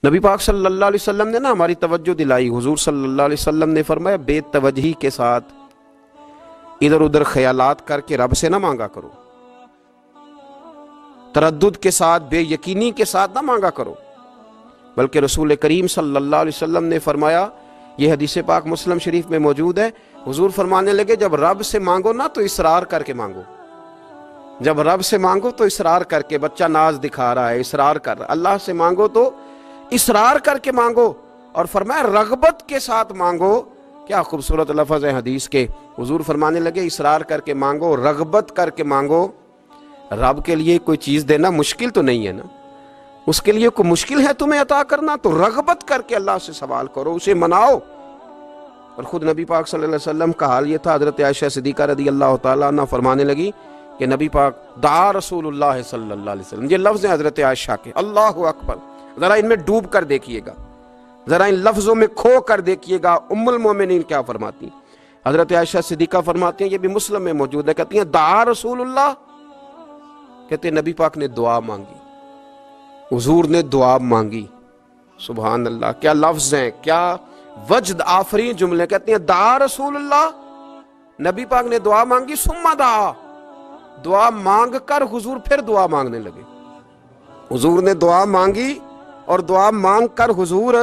نبی پاک صلی اللہ علیہ وسلم نے ہماری توجہ دلائی. حضور صلی اللہ علیہ وسلم نے فرمایا بے توجہی کے ساتھ ادھر ادھر خیالات کر کے رب سے نہ مانگا کرو، تردد کے ساتھ بے یقینی کے ساتھ نہ مانگا کرو، بلکہ رسول کریم صلی اللہ علیہ وسلم نے فرمایا، یہ حدیث پاک مسلم شریف میں موجود ہے، حضور فرمانے لگے جب رب سے مانگو نا تو اصرار کر کے مانگو. جب رب سے مانگو تو اصرار کر کے، بچہ ناز دکھا رہا ہے اصرار کر رہا، اللہ سے مانگو تو اصرار کر کے مانگو. اور فرمایا رغبت کے ساتھ مانگو. کیا خوبصورت لفظ ہے حدیث کے. حضور فرمانے لگے اصرار کر کے مانگو، رغبت کر کے مانگو. رب کے لیے کوئی چیز دینا مشکل تو نہیں ہے نا، اس کے لیے کوئی مشکل ہے تمہیں عطا کرنا؟ تو رغبت کر کے اللہ سے سوال کرو، اسے مناؤ. اور خود نبی پاک صلی اللہ علیہ وسلم کا حال یہ تھا. حضرت عائشہ صدیقہ رضی اللہ تعالیٰ عنہ فرمانے لگی کہ نبی پاک دعا رسول اللہ صلی اللہ علیہ وسلم، یہ لفظ ہیں حضرت عائشہ کے. اللہ اکبر، ذرا ان میں ڈوب کر دیکھیے گا، ذرا ان لفظوں میں کھو کر دیکھیے گا. ام المومنین کیا فرماتی ہیں؟ حضرت عائشہ صدیقہ فرماتی ہیں، یہ بھی مسلم میں موجود ہے، کہتی ہیں دعا رسول اللہ، کہتے ہیں نبی پاک نے دعا مانگی، حضور نے دعا مانگی. سبحان اللہ، کیا لفظ ہیں، کیا وجد آفرین جملے. کہتے ہیں دعا رسول اللہ، نبی پاک نے دعا مانگی، ثم دعا، دعا مانگ کر حضور پھر دعا مانگنے لگے. حضور نے دعا مانگی اور دعا مانگ کر حضور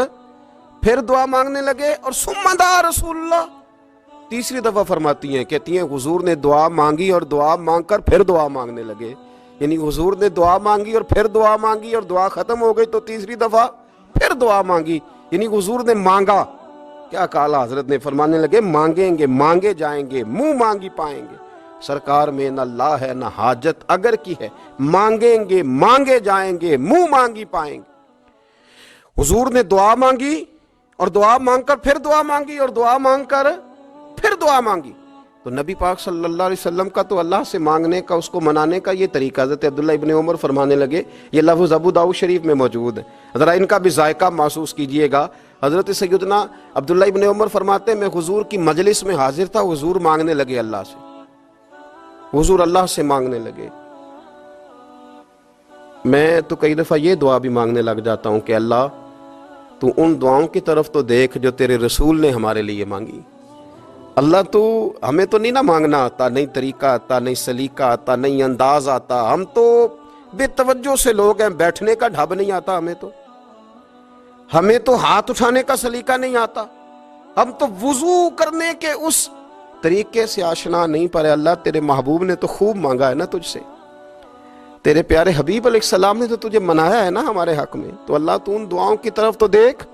پھر دعا مانگنے لگے. اور ثم دعا رسول اللہ تیسری دفعہ فرماتی ہیں، کہتی ہیں حضور نے دعا مانگی اور دعا مانگ کر پھر دعا مانگنے لگے. یعنی حضور نے دعا مانگی اور پھر دعا مانگی اور دعا ختم ہو گئی تو تیسری دفعہ پھر دعا مانگی. یعنی حضور نے مانگا. کیا کہا حضرت نے؟ فرمانے لگے مانگیں گے مانگے جائیں گے، منہ مانگی پائیں گے. سرکار میں نہ لا ہے نہ حاجت اگر کی ہے، مانگیں گے مانگے جائیں گے، منہ مانگی پائیں گے. حضور نے دعا مانگی اور دعا مانگ کر پھر دعا مانگی اور دعا مانگ کر پھر دعا مانگی. تو نبی پاک صلی اللہ علیہ وسلم کا تو اللہ سے مانگنے کا، اس کو منانے کا یہ طریقہ. حضرت عبداللہ ابن عمر فرمانے لگے، یہ لفظ ابو داؤد شریف میں موجود ہے، ذرا ان کا بھی ذائقہ محسوس کیجئے گا. حضرت سیدنا عبداللہ ابن عمر فرماتے ہیں میں حضور کی مجلس میں حاضر تھا، حضور مانگنے لگے اللہ سے، حضور اللہ سے مانگنے لگے. میں تو کئی دفعہ یہ دعا بھی مانگنے لگ جاتا ہوں کہ اللہ تو ان دعاؤں کی طرف تو دیکھ جو تیرے رسول نے ہمارے لیے مانگی. اللہ تو ہمیں تو نہیں نہ مانگنا آتا، نہیں طریقہ آتا، نہیں سلیقہ آتا، نہیں انداز آتا. ہم تو بے توجہ سے لوگ ہیں، بیٹھنے کا ڈھب نہیں آتا ہمیں تو ہاتھ اٹھانے کا سلیقہ نہیں آتا، ہم تو وضو کرنے کے اس طریقے سے آشنا نہیں. پر اللہ تیرے محبوب نے تو خوب مانگا ہے نا تجھ سے، تیرے پیارے حبیب علیہ السلام نے تو تجھے منایا ہے نا ہمارے حق میں. تو اللہ تو ان دعاؤں کی طرف تو دیکھ.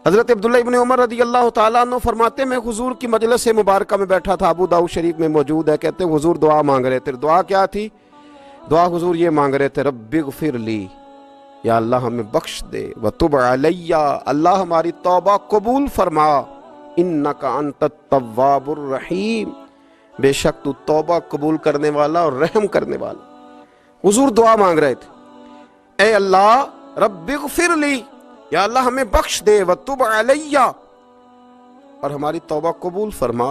حضرت عبداللہ ابن عمر رضی اللہ تعالیٰ عنہ فرماتے میں حضور کی مجلس مبارکہ میں بیٹھا تھا، ابو داؤد شریف میں موجود ہے. کہتے ہیں حضور دعا مانگ رہے تھے. دعا کیا تھی؟ دعا حضور یہ مانگ رہے تھے، رب اغفر لی، یا اللہ ہمیں بخش دے، وتب علیہ، اللہ ہماری توبہ قبول فرما، انک انت التواب الرحیم، بے شک تو توبہ قبول کرنے والا اور رحم کرنے والا. حضور دعا مانگ رہے تھے، اے اللہ رب اغفر لی، یا اللہ ہمیں بخش دے، وتب علیہ، اور ہماری توبہ قبول فرما،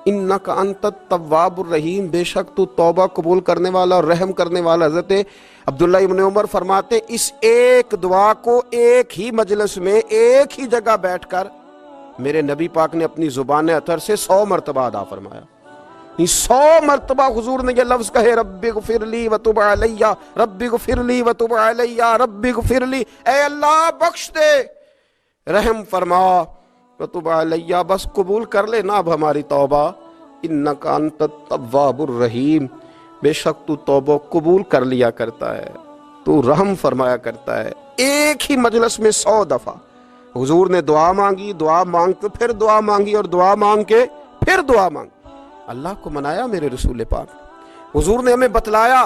انک انت التواب الرحیم، بے شک تو توبہ قبول کرنے والا اور رحم کرنے والا. حضرت عبداللہ ابن عمر فرماتے اس ایک دعا کو ایک ہی مجلس میں ایک ہی جگہ بیٹھ کر میرے نبی پاک نے اپنی زبان اطہر سے 100 مرتبہ ادا فرمایا. 100 مرتبہ حضور نے یہ لفظ کہے، رب اغفر لی وتب علیہ، رب اغفر لی وتب علیہ، رب اغفر لی، اے اللہ بخش دے، رحم فرما، وتب علیہ، بس قبول کر لے نا اب ہماری توبہ، انک انت التواب الرحیم، بے شک تو توبہ قبول کر لیا کرتا ہے، تو رحم فرمایا کرتا ہے. ایک ہی مجلس میں 100 دفعہ حضور نے دعا مانگی، دعا مانگ کے پھر دعا مانگی اور دعا مانگ کے پھر دعا مانگی. اللہ کو منایا میرے رسول پاک، حضور نے ہمیں بتلایا،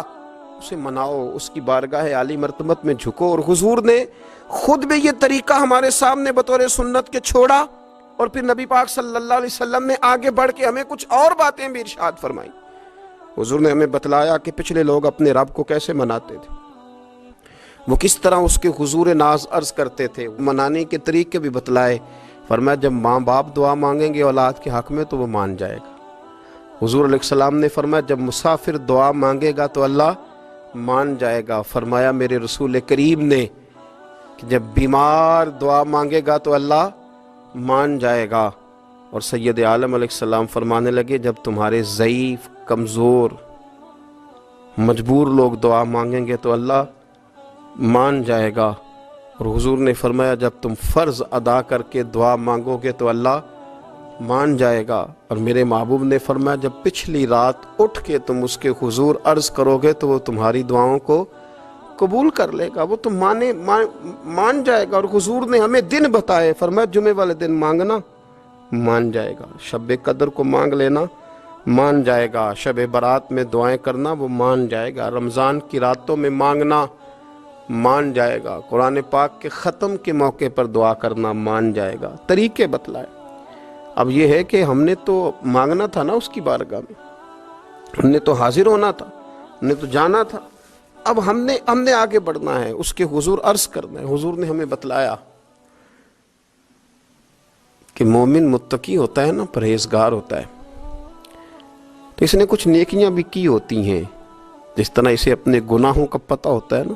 اسے مناؤ، اس کی بارگاہ عالی مرتبت میں جھکو. اور حضور نے خود بھی یہ طریقہ ہمارے سامنے بطور سنت کے چھوڑا، اور پھر نبی پاک صلی اللہ علیہ وسلم نے آگے بڑھ کے ہمیں کچھ اور باتیں بھی ارشاد فرمائی. حضور نے ہمیں بتلایا کہ پچھلے لوگ اپنے رب کو کیسے مناتے تھے، وہ کس طرح اس کے حضور ناز عرض کرتے تھے، منانے کے طریقے بھی بتلائے. فرمایا جب ماں باپ دعا مانگیں گے اولاد کے حق میں تو وہ مان جائے گا. حضور علیہ السلام نے فرمایا جب مسافر دعا مانگے گا تو اللہ مان جائے گا. فرمایا میرے رسول کریم نے کہ جب بیمار دعا مانگے گا تو اللہ مان جائے گا، اور سید عالم علیہ السلام فرمانے لگے جب تمہارے ضعیف، کمزور، مجبور لوگ دعا مانگیں گے تو اللہ مان جائے گا، اور حضور نے فرمایا جب تم فرض ادا کر کے دعا مانگو گے تو اللہ مان جائے گا، اور میرے محبوب نے فرمایا جب پچھلی رات اٹھ کے تم اس کے حضور عرض کرو گے تو وہ تمہاری دعاؤں کو قبول کر لے گا، وہ تم مان جائے گا۔ اور حضور نے ہمیں دن بتائے، فرمایا جمعے والے دن مانگنا مان جائے گا، شب قدر کو مانگ لینا مان جائے گا، شب برات میں دعائیں کرنا وہ مان جائے گا، رمضان کی راتوں میں مانگنا مان جائے گا، قرآن پاک کے ختم کے موقع پر دعا کرنا مان جائے گا۔ طریقے بتلائے۔ اب یہ ہے کہ ہم نے تو مانگنا تھا نا اس کی بارگاہ میں، ہم نے تو حاضر ہونا تھا، ہم نے تو جانا تھا، اب ہم نے آگے بڑھنا ہے، اس کے حضور عرض کرنا ہے۔ حضور نے ہمیں بتلایا کہ مومن متقی ہوتا ہے نا، پرہیزگار ہوتا ہے، تو اس نے کچھ نیکیاں بھی کی ہوتی ہیں، جس طرح اسے اپنے گناہوں کا پتہ ہوتا ہے نا،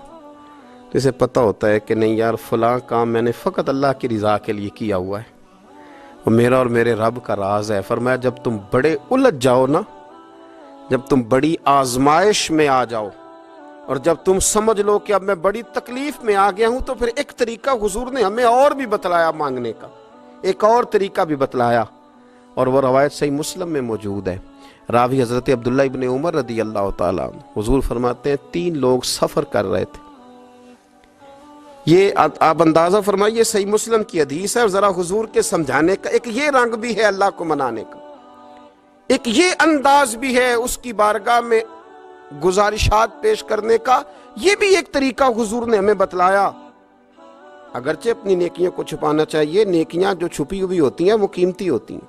تو اسے پتہ ہوتا ہے کہ نہیں یار فلاں کام میں نے فقط اللہ کی رضا کے لیے کیا ہوا ہے، وہ میرا اور میرے رب کا راز ہے۔ فرمایا جب تم بڑے الجھ جاؤ نا، جب تم بڑی آزمائش میں آ جاؤ، اور جب تم سمجھ لو کہ اب میں بڑی تکلیف میں آ گیا ہوں، تو پھر ایک طریقہ حضور نے ہمیں اور بھی بتلایا مانگنے کا، ایک اور طریقہ بھی بتلایا، اور وہ روایت صحیح مسلم میں موجود ہے۔ راوی حضرت عبداللہ ابن عمر رضی اللہ تعالیٰ عنہ، حضور فرماتے ہیں 3 لوگ سفر کر رہے تھے، یہ آپ اندازہ فرمائیے صحیح مسلم کی حدیث ہے، اور ذرا حضور کے سمجھانے کا ایک یہ رنگ بھی ہے اللہ کو منانے کا، ایک یہ انداز بھی ہے اس کی بارگاہ میں گزارشات پیش کرنے کا، یہ بھی ایک طریقہ حضور نے ہمیں بتلایا۔ اگرچہ اپنی نیکیوں کو چھپانا چاہیے، نیکیاں جو چھپی ہوئی ہوتی ہیں وہ قیمتی ہوتی ہیں،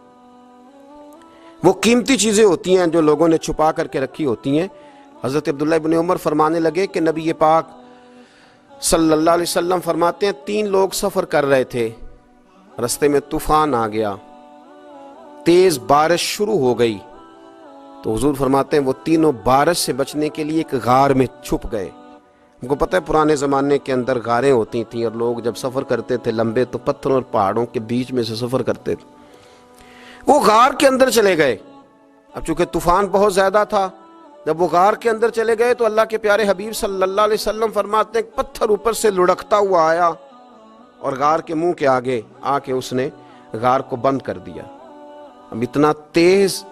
وہ قیمتی چیزیں ہوتی ہیں جو لوگوں نے چھپا کر کے رکھی ہوتی ہیں۔ حضرت عبداللہ ابن عمر فرمانے لگے کہ نبی پاک صلی اللہ علیہ وسلم فرماتے ہیں 3 لوگ سفر کر رہے تھے، رستے میں طوفان آ گیا، تیز بارش شروع ہو گئی، تو حضور فرماتے ہیں وہ تینوں بارش سے بچنے کے لیے ایک غار میں چھپ گئے۔ ہم کو پتہ ہے پرانے زمانے کے اندر غاریں ہوتی تھیں، اور لوگ جب سفر کرتے تھے لمبے تو پتھروں اور پہاڑوں کے بیچ میں سے سفر کرتے تھے، وہ غار کے اندر چلے گئے۔ اب چونکہ طوفان بہت زیادہ تھا، جب وہ غار کے اندر چلے گئے تو اللہ کے پیارے حبیب صلی اللہ علیہ وسلم فرماتے ہیں ایک پتھر اوپر سے لڑکتا ہوا آیا، اور غار کے منہ کے آگے آ کے اس نے غار کو بند کر دیا۔ اب اتنا تیز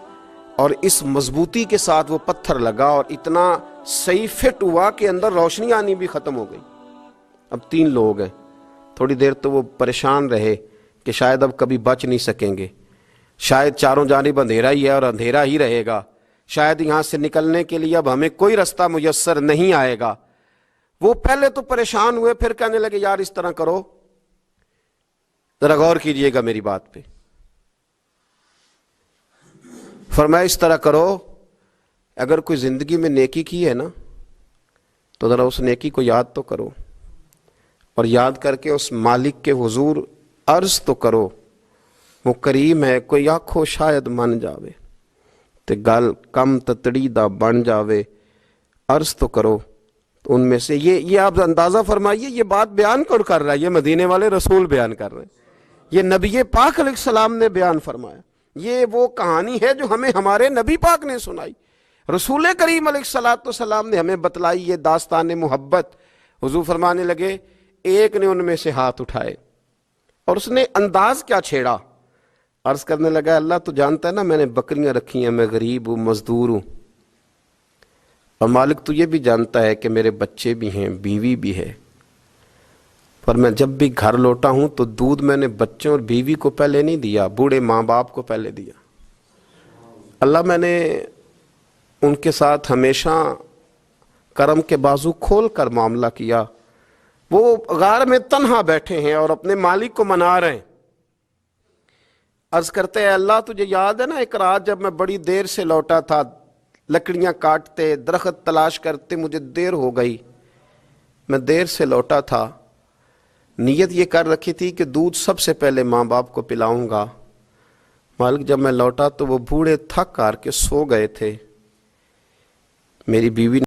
اور اس مضبوطی کے ساتھ وہ پتھر لگا، اور اتنا صحیح فٹ ہوا کہ اندر روشنی آنی بھی ختم ہو گئی۔ اب 3 لوگ ہیں، تھوڑی دیر تو وہ پریشان رہے کہ شاید اب کبھی بچ نہیں سکیں گے، شاید چاروں جانب اندھیرا ہی ہے اور اندھیرا ہی رہے گا، شاید یہاں سے نکلنے کے لیے اب ہمیں کوئی رستہ میسر نہیں آئے گا۔ وہ پہلے تو پریشان ہوئے، پھر کہنے لگے یار اس طرح کرو، ذرا غور کیجئے گا میری بات پہ۔ فرمایا اس طرح کرو، اگر کوئی زندگی میں نیکی کی ہے نا تو ذرا اس نیکی کو یاد تو کرو، اور یاد کر کے اس مالک کے حضور عرض تو کرو، وہ کریم ہے، کوئی آنکھو شاید من جاوے تے گل کم تتڑی دا بن جاوے، عرض تو کرو۔ تو ان میں سے یہ آپ اندازہ فرمائیے، یہ بات بیان کون کر رہا ہے؟ یہ مدینے والے رسول بیان کر رہے ہیں، یہ نبی پاک علیہ السلام نے بیان فرمایا، یہ وہ کہانی ہے جو ہمیں ہمارے نبی پاک نے سنائی، رسول کریم علیہ السلام نے ہمیں بتلائی، یہ داستان محبت۔ حضور فرمانے لگے ایک نے ان میں سے ہاتھ اٹھائے، اور اس نے انداز کیا چھیڑا، عرض کرنے لگا اللہ تو جانتا ہے نا میں نے بکریاں رکھی ہیں، میں غریب ہوں، مزدور ہوں، اور مالک تو یہ بھی جانتا ہے کہ میرے بچے بھی ہیں، بیوی بھی ہے، پر میں جب بھی گھر لوٹا ہوں تو دودھ میں نے بچوں اور بیوی کو پہلے نہیں دیا، بوڑھے ماں باپ کو پہلے دیا۔ اللہ میں نے ان کے ساتھ ہمیشہ کرم کے بازو کھول کر معاملہ کیا، وہ غار میں تنہا بیٹھے ہیں اور اپنے مالک کو منا رہے ہیں۔ عرض کرتے ہیں اللہ تجھے یاد ہے نا ایک رات جب میں بڑی دیر سے لوٹا تھا، لکڑیاں کاٹتے، درخت تلاش کرتے، مجھے دیر ہو گئی، میں دیر سے لوٹا تھا، نیت یہ کر رکھی تھی کہ دودھ سب سے پہلے ماں باپ کو پلاؤں گا، مالک جب میں لوٹا تو وہ بوڑھے تھک کر کے سو گئے تھے، میری بیوی